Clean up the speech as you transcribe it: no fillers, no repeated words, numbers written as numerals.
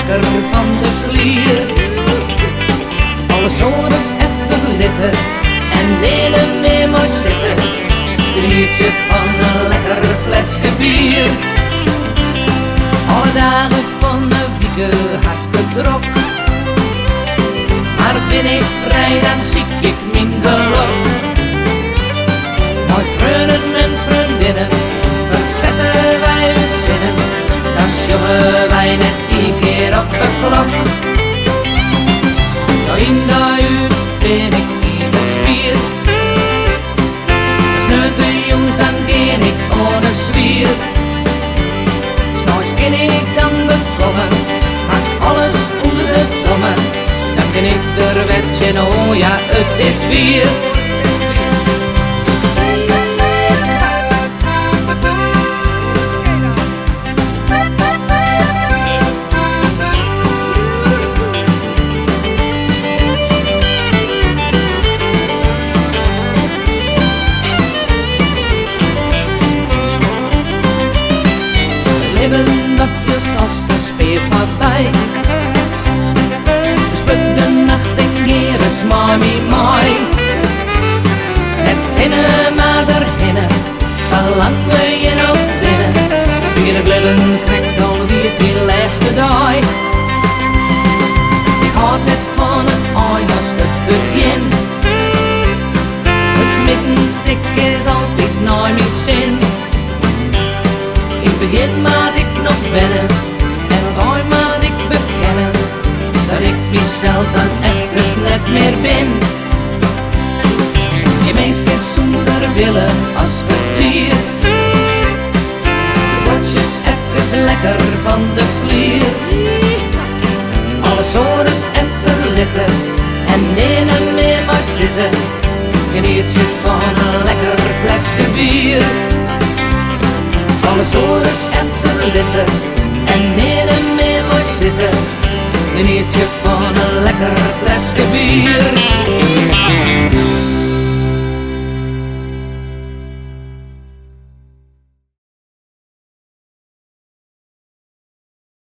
lekker van de vlier. Alle zones efter litten en delen mee mooi zitten. Geniet je van een lekker flesje bier. Alle dagen van de wieken hartstikke druk. Maar ben ik vrij, dan zie ik mijn geluk. Mooi vrienden en vriendinnen, verzetten wij uw zinnen. Dan jongen wij net een keer op de klok. Nou in de uit ben ik niet het spier. Als nu de jongens, dan ben ik ohne zwier. S'nachts kan ik dan bekomen, maak alles onder de domme. Dan kan ik er wetsen, oh ja, het is weer. Dat vlucht als de speer voorbij. Dus put de nacht en keer is mami mooi. Het stinnen maar erhinnen, zolang we je nog binnen. Vier het leven krijgt alweer die laatste dag. Ik houd net van het eind als het begin. Het middenstuk is altijd naar mijn zin. Ik begin maar ik nog wennen en het ooit maar ik bekennen dat ik mezelf dan even net meer ben. Je meisjes zonder willen als vertier, voetjes even lekker van de vlier. Alle zores efter litten en nemen mee maar zitten. Geniet je van een lekker flesje bier. Alle zores efter litten en nemen mee mooi zitten. Geniet je van een lekker flesje bier.